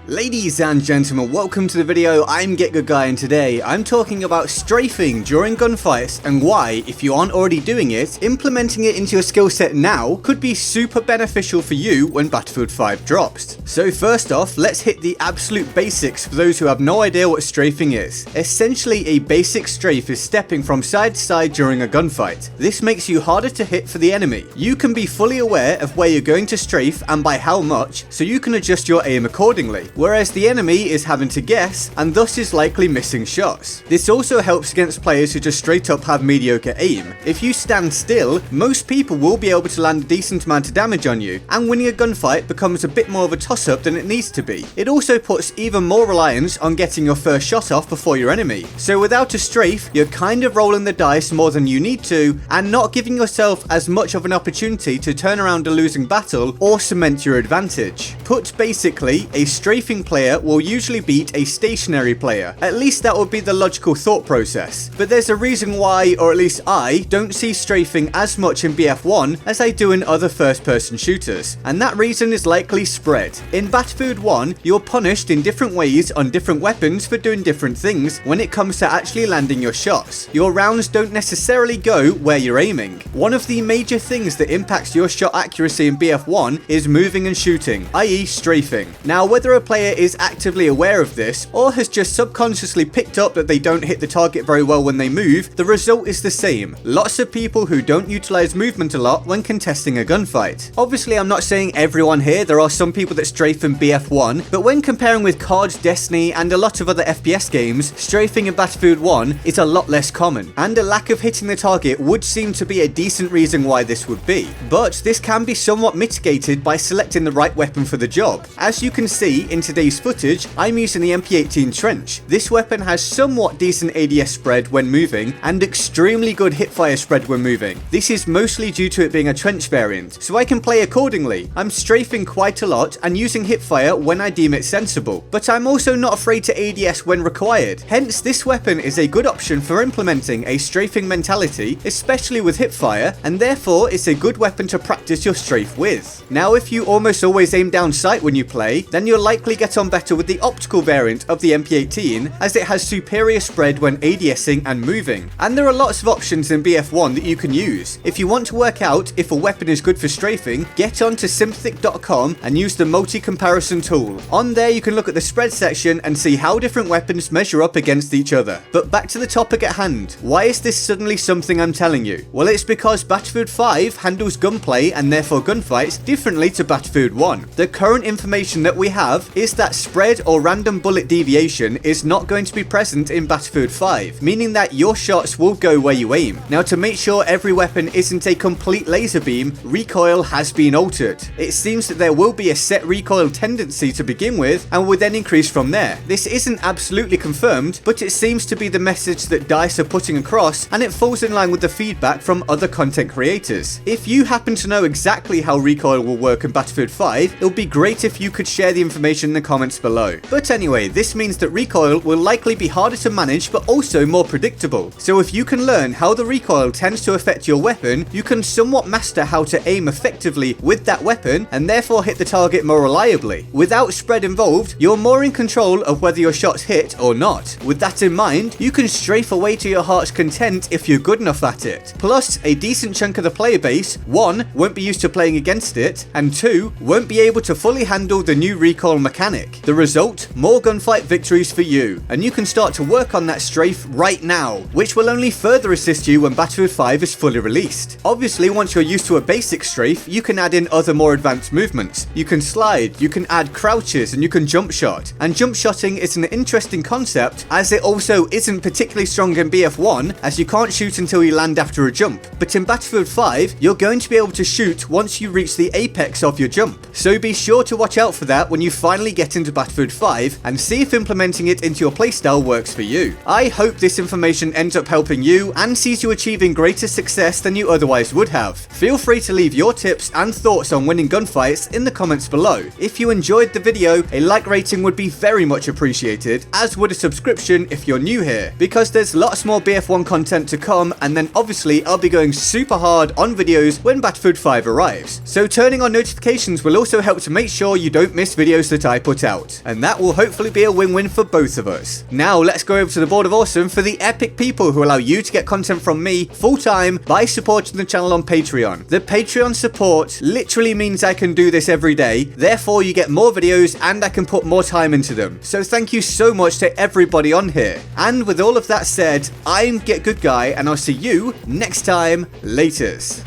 Ladies and gentlemen, welcome to the video. I'm GetGoodGuy and today I'm talking about strafing during gunfights and why, if you aren't already doing it, implementing it into your skill set now could be super beneficial for you when Battlefield 5 drops. So first off, let's hit the absolute basics for those who have no idea what strafing is. Essentially, a basic strafe is stepping from side to side during a gunfight. This makes you harder to hit for the enemy. You can be fully aware of where you're going to strafe and by how much, so you can adjust your aim accordingly. Whereas the enemy is having to guess and thus is likely missing shots. This also helps against players who just straight up have mediocre aim. If you stand still, most people will be able to land a decent amount of damage on you, and winning a gunfight becomes a bit more of a toss-up than it needs to be. It also puts even more reliance on getting your first shot off before your enemy. So without a strafe, you're kind of rolling the dice more than you need to, and not giving yourself as much of an opportunity to turn around a losing battle or cement your advantage. Put basically, a strafing player will usually beat a stationary player. At least that would be the logical thought process. But there's a reason why, or at least I, don't see strafing as much in BF1 as I do in other first-person shooters. And that reason is likely spread. In Battlefield 1, you're punished in different ways on different weapons for doing different things when it comes to actually landing your shots. Your rounds don't necessarily go where you're aiming. One of the major things that impacts your shot accuracy in BF1 is moving and shooting, i.e. strafing. Now, whether a player is actively aware of this or has just subconsciously picked up that they don't hit the target very well when they move, the result is the same. Lots of people who don't utilize movement a lot when contesting a gunfight. Obviously, I'm not saying everyone here, there are some people that strafe in BF1, but when comparing with COD, Destiny, and a lot of other FPS games, strafing in Battlefield 1 is a lot less common, and a lack of hitting the target would seem to be a decent reason why this would be. But this can be somewhat mitigated by selecting the right weapon for the job. As you can see in today's footage, I'm using the MP18 Trench. This weapon has somewhat decent ADS spread when moving and extremely good hipfire spread when moving. This is mostly due to it being a trench variant, so I can play accordingly. I'm strafing quite a lot and using hipfire when I deem it sensible, but I'm also not afraid to ADS when required. Hence, this weapon is a good option for implementing a strafing mentality, especially with hipfire, and therefore it's a good weapon to practice your strafe with. Now, if you almost always aim down sight when you play, then you'll likely get on better with the optical variant of the MP18, as it has superior spread when ADSing and moving. And there are lots of options in BF1 that you can use. If you want to work out if a weapon is good for strafing, get onto sympathetic.com and use the multi-comparison tool. On there you can look at the spread section and see how different weapons measure up against each other. But back to the topic at hand. Why is this suddenly something I'm telling you? Well, it's because Battlefield 5 handles gunplay and therefore gunfights differently to Battlefield 1. The current information that we have is that spread or random bullet deviation is not going to be present in Battlefield 5, meaning that your shots will go where you aim. Now, to make sure every weapon isn't a complete laser beam, recoil has been altered. It seems that there will be a set recoil tendency to begin with and will then increase from there. This isn't absolutely confirmed, but it seems to be the message that DICE are putting across, and it falls in line with the feedback from other content creators. If you happen to know exactly how recoil will work in Battlefield 5, it would be great if you could share the information in the comments below. But anyway, this means that recoil will likely be harder to manage but also more predictable. So if you can learn how the recoil tends to affect your weapon, you can somewhat master how to aim effectively with that weapon and therefore hit the target more reliably. Without spread involved, you're more in control of whether your shots hit or not. With that in mind, you can strafe away to your heart's content if you're good enough at it. Plus, a decent chunk of the player base, 1, won't be used to playing against it, and 2, won't be able to fully handle the new recoil mechanic. The result? More gunfight victories for you, and you can start to work on that strafe right now, which will only further assist you when Battlefield 5 is fully released. Obviously, once you're used to a basic strafe, you can add in other more advanced movements. You can slide, you can add crouches, and you can jump shot. And jump shotting is an interesting concept, as it also isn't particularly strong in BF1, as you can't shoot until you land after a jump. But in Battlefield 5, you're going to be able to shoot once you reach the apex of your jump. So be sure to watch out for that when you finally get into Battlefield 5 and see if implementing it into your playstyle works for you. I hope this information ends up helping you and sees you achieving greater success than you otherwise would have. Feel free to leave your tips and thoughts on winning gunfights in the comments below. If you enjoyed the video, a like rating would be very much appreciated, as would a subscription if you're new here, because there's lots more BF1 content to come, and then obviously I'll be going super hard on videos when Battlefield 5 arrives. So turning on notifications will also help to make sure you don't miss videos that I I put out, and that will hopefully be a win-win for both of us. Now let's go over to the Board of Awesome for the epic people who allow you to get content from me full-time by supporting the channel on Patreon. The Patreon support literally means I can do this every day, therefore you get more videos and I can put more time into them. So thank you so much to everybody on here. And with all of that said, I'm GetGoodGuy and I'll see you next time. Laters.